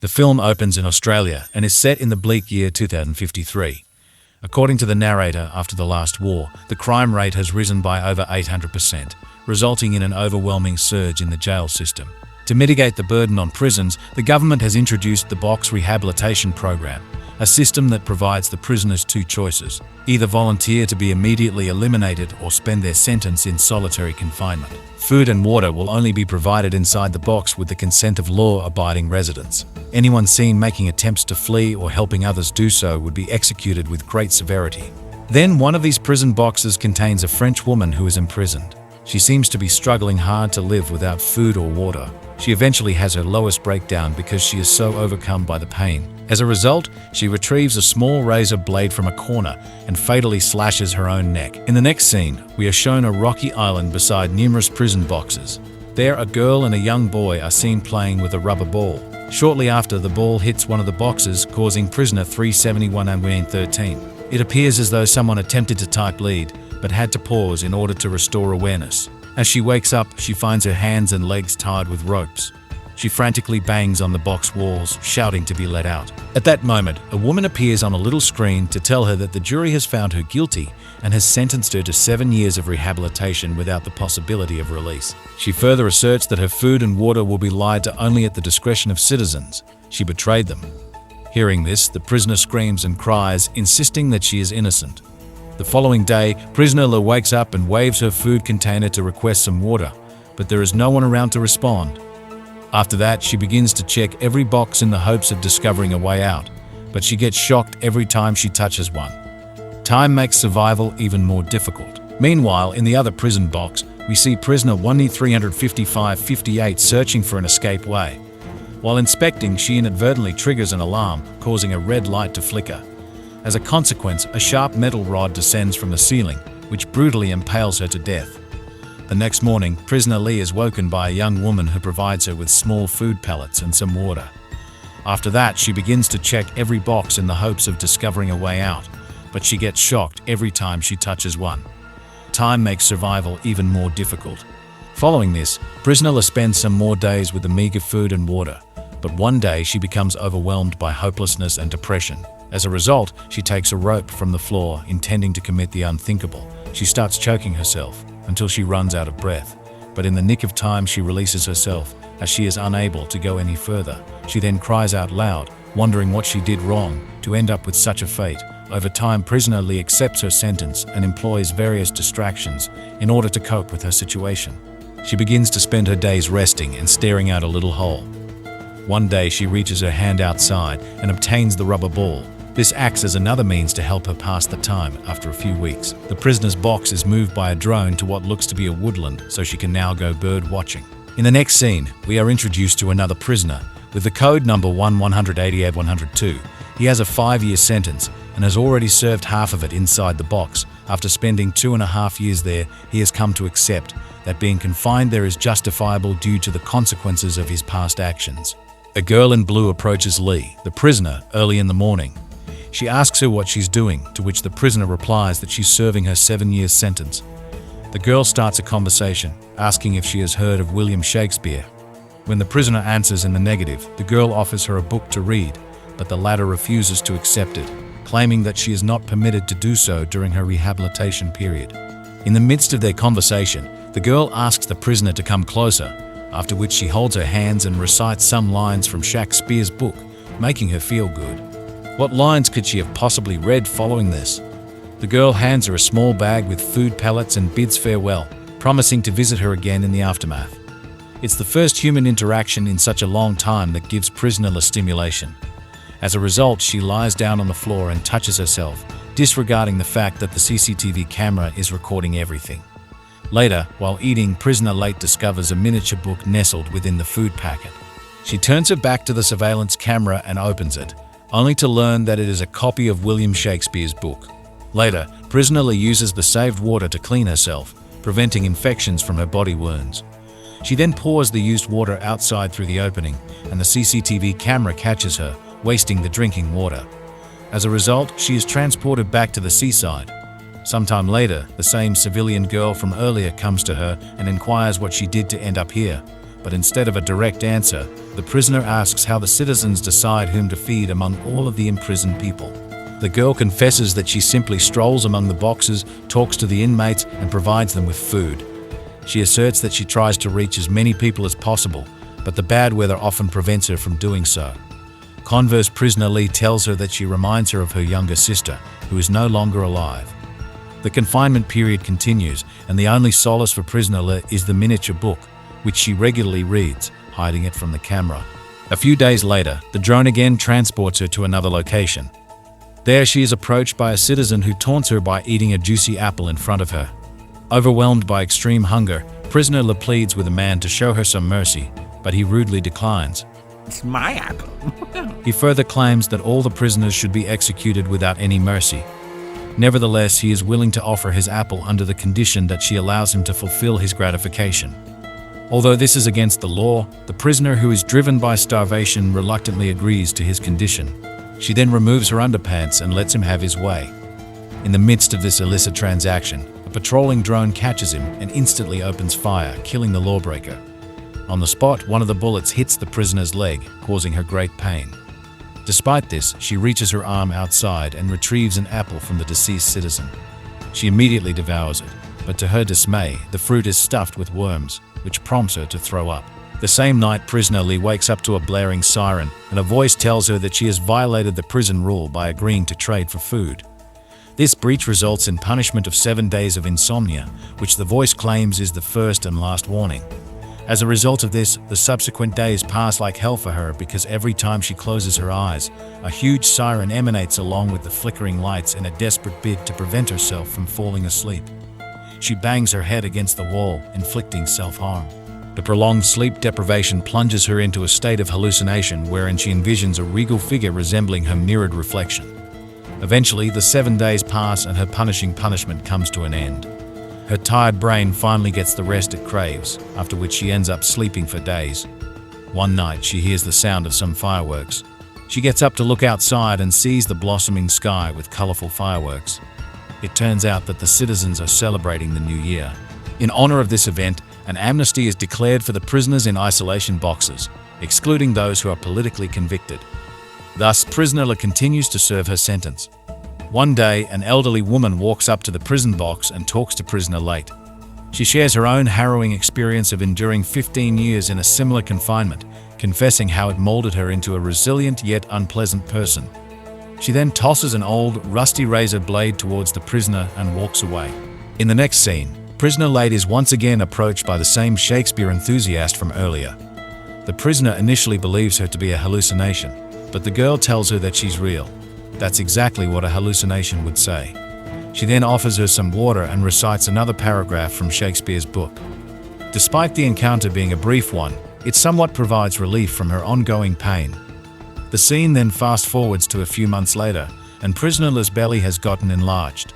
The film opens in Australia and is set in the bleak year 2053. According to the narrator, after the last war, the crime rate has risen by over 800%, resulting in an overwhelming surge in the jail system. To mitigate the burden on prisons, the government has introduced the Box Rehabilitation Program, a system that provides the prisoners two choices: either volunteer to be immediately eliminated or spend their sentence in solitary confinement. Food and water will only be provided inside the box with the consent of law-abiding residents. Anyone seen making attempts to flee or helping others do so would be executed with great severity. Then one of these prison boxes contains a French woman who is imprisoned. She seems to be struggling hard to live without food or water. She eventually has her lowest breakdown because she is so overcome by the pain. As a result, she retrieves a small razor blade from a corner and fatally slashes her own neck. In the next scene, we are shown a rocky island beside numerous prison boxes. There, a girl and a young boy are seen playing with a rubber ball. Shortly after, the ball hits one of the boxes, causing prisoner 371 and 13. It appears as though someone attempted to type lead, but had to pause in order to restore awareness. As she wakes up, she finds her hands and legs tied with ropes. She frantically bangs on the box walls, shouting to be let out. At that moment, a woman appears on a little screen to tell her that the jury has found her guilty and has sentenced her to 7 years of rehabilitation without the possibility of release. She further asserts that her food and water will be lied to only at the discretion of citizens. She betrayed them. Hearing this, the prisoner screams and cries, insisting that she is innocent. The following day, prisoner Le wakes up and waves her food container to request some water, but there is no one around to respond. After that, she begins to check every box in the hopes of discovering a way out, but she gets shocked every time she touches one. Time makes survival even more difficult. Meanwhile, in the other prison box, we see prisoner 1E355-58 searching for an escape way. While inspecting, she inadvertently triggers an alarm, causing a red light to flicker. As a consequence, a sharp metal rod descends from the ceiling, which brutally impales her to death. The next morning, prisoner Lee is woken by a young woman who provides her with small food pellets and some water. After that, she begins to check every box in the hopes of discovering a way out, but she gets shocked every time she touches one. Time makes survival even more difficult. Following this, prisoner Lee spends some more days with the meager food and water, but one day she becomes overwhelmed by hopelessness and depression. As a result, she takes a rope from the floor, intending to commit the unthinkable. She starts choking herself until she runs out of breath, but in the nick of time she releases herself as she is unable to go any further. She then cries out loud, wondering what she did wrong to end up with such a fate. Over time, prisoner Lee accepts her sentence and employs various distractions in order to cope with her situation. She begins to spend her days resting and staring out a little hole. One day she reaches her hand outside and obtains the rubber ball. This acts as another means to help her pass the time. After a few weeks, the prisoner's box is moved by a drone to what looks to be a woodland, so she can now go bird watching. In the next scene, we are introduced to another prisoner with the code number 1188102. He has a 5-year sentence and has already served half of it inside the box. After spending 2.5 years there, he has come to accept that being confined there is justifiable due to the consequences of his past actions. A girl in blue approaches Lee, the prisoner, early in the morning. She asks her what she's doing, to which the prisoner replies that she's serving her 7-year sentence. The girl starts a conversation, asking if she has heard of William Shakespeare. When the prisoner answers in the negative, the girl offers her a book to read, but the latter refuses to accept it, claiming that she is not permitted to do so during her rehabilitation period. In the midst of their conversation, the girl asks the prisoner to come closer, after which she holds her hands and recites some lines from Shakespeare's book, making her feel good. What lines could she have possibly read following this? The girl hands her a small bag with food pellets and bids farewell, promising to visit her again in the aftermath. It's the first human interaction in such a long time that gives prisoner Lee stimulation. As a result, she lies down on the floor and touches herself, disregarding the fact that the CCTV camera is recording everything. Later, while eating, prisoner Lee discovers a miniature book nestled within the food packet. She turns her back to the surveillance camera and opens it, only to learn that it is a copy of William Shakespeare's book. Later, prisoner Lee uses the saved water to clean herself, preventing infections from her body wounds. She then pours the used water outside through the opening, and the CCTV camera catches her, wasting the drinking water. As a result, she is transported back to the seaside. Sometime later, the same civilian girl from earlier comes to her and inquires what she did to end up here, but instead of a direct answer, the prisoner asks how the citizens decide whom to feed among all of the imprisoned people. The girl confesses that she simply strolls among the boxes, talks to the inmates, and provides them with food. She asserts that she tries to reach as many people as possible, but the bad weather often prevents her from doing so. Converse prisoner Lee tells her that she reminds her of her younger sister, who is no longer alive. The confinement period continues, and the only solace for prisoner Lee is the miniature book, which she regularly reads, hiding it from the camera. A few days later, the drone again transports her to another location. There she is approached by a citizen who taunts her by eating a juicy apple in front of her. Overwhelmed by extreme hunger, prisoner Lee pleads with a man to show her some mercy, but he rudely declines. It's my apple. He further claims that all the prisoners should be executed without any mercy. Nevertheless, he is willing to offer his apple under the condition that she allows him to fulfill his gratification. Although this is against the law, the prisoner, who is driven by starvation, reluctantly agrees to his condition. She then removes her underpants and lets him have his way. In the midst of this illicit transaction, a patrolling drone catches him and instantly opens fire, killing the lawbreaker. On the spot, one of the bullets hits the prisoner's leg, causing her great pain. Despite this, she reaches her arm outside and retrieves an apple from the deceased citizen. She immediately devours it, but to her dismay, the fruit is stuffed with worms, which prompts her to throw up. The same night, prisoner Lee wakes up to a blaring siren, and a voice tells her that she has violated the prison rule by agreeing to trade for food. This breach results in punishment of 7 days of insomnia, which the voice claims is the first and last warning. As a result of this, the subsequent days pass like hell for her because every time she closes her eyes, a huge siren emanates along with the flickering lights in a desperate bid to prevent herself from falling asleep. She bangs her head against the wall, inflicting self-harm. The prolonged sleep deprivation plunges her into a state of hallucination wherein she envisions a regal figure resembling her mirrored reflection. Eventually, the 7 days pass and her punishment comes to an end. Her tired brain finally gets the rest it craves, after which she ends up sleeping for days. One night, she hears the sound of some fireworks. She gets up to look outside and sees the blossoming sky with colorful fireworks. It turns out that the citizens are celebrating the new year. In honor of this event, an amnesty is declared for the prisoners in isolation boxes, excluding those who are politically convicted. Thus, prisoner Lee continues to serve her sentence. One day, an elderly woman walks up to the prison box and talks to prisoner Lee. She shares her own harrowing experience of enduring 15 years in a similar confinement, confessing how it molded her into a resilient yet unpleasant person. She then tosses an old, rusty razor blade towards the prisoner and walks away. In the next scene, prisoner Lee is once again approached by the same Shakespeare enthusiast from earlier. The prisoner initially believes her to be a hallucination, but the girl tells her that she's real. That's exactly what a hallucination would say. She then offers her some water and recites another paragraph from Shakespeare's book. Despite the encounter being a brief one, it somewhat provides relief from her ongoing pain. The scene then fast forwards to a few months later, and prisoner Lee's belly has gotten enlarged.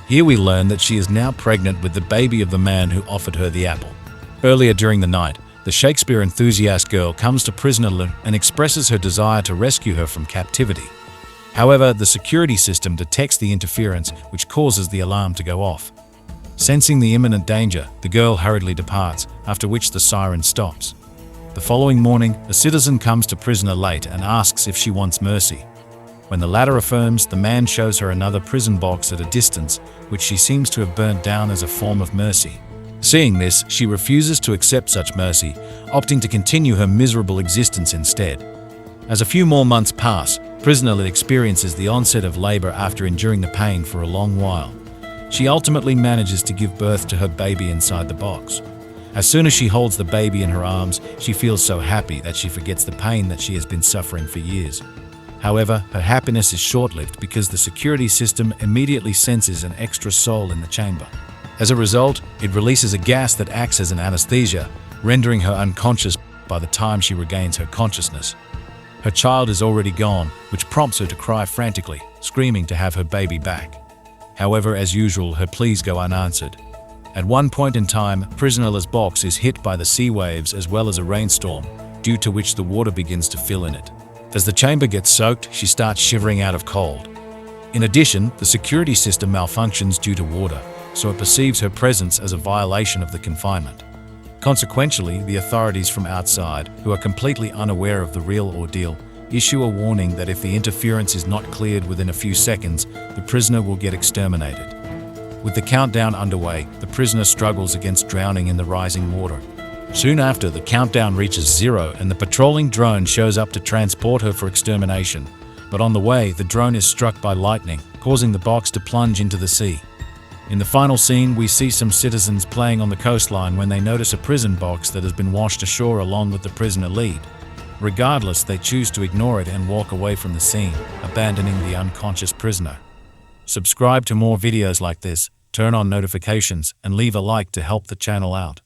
Here we learn that she is now pregnant with the baby of the man who offered her the apple. Earlier during the night, the Shakespeare enthusiast girl comes to prisoner Lee and expresses her desire to rescue her from captivity. However, the security system detects the interference, which causes the alarm to go off. Sensing the imminent danger, the girl hurriedly departs, after which the siren stops. The following morning, a citizen comes to prisoner Lee and asks if she wants mercy. When the latter affirms, the man shows her another prison box at a distance, which she seems to have burnt down as a form of mercy. Seeing this, she refuses to accept such mercy, opting to continue her miserable existence instead. As a few more months pass, prisoner Lee experiences the onset of labor after enduring the pain for a long while. She ultimately manages to give birth to her baby inside the box. As soon as she holds the baby in her arms, she feels so happy that she forgets the pain that she has been suffering for years. However, her happiness is short-lived because the security system immediately senses an extra soul in the chamber. As a result, it releases a gas that acts as an anesthesia, rendering her unconscious by the time she regains her consciousness. Her child is already gone, which prompts her to cry frantically, screaming to have her baby back. However, as usual, her pleas go unanswered. At one point in time, prisoner Lee's box is hit by the sea waves as well as a rainstorm, due to which the water begins to fill in it. As the chamber gets soaked, she starts shivering out of cold. In addition, the security system malfunctions due to water, so it perceives her presence as a violation of the confinement. Consequentially, the authorities from outside, who are completely unaware of the real ordeal, issue a warning that if the interference is not cleared within a few seconds, the prisoner will get exterminated. With the countdown underway, the prisoner struggles against drowning in the rising water. Soon after, the countdown reaches 0 and the patrolling drone shows up to transport her for extermination. But on the way, the drone is struck by lightning, causing the box to plunge into the sea. In the final scene, we see some citizens playing on the coastline when they notice a prison box that has been washed ashore along with the prisoner lead. Regardless, they choose to ignore it and walk away from the scene, abandoning the unconscious prisoner. Subscribe to more videos like this, turn on notifications, and leave a like to help the channel out.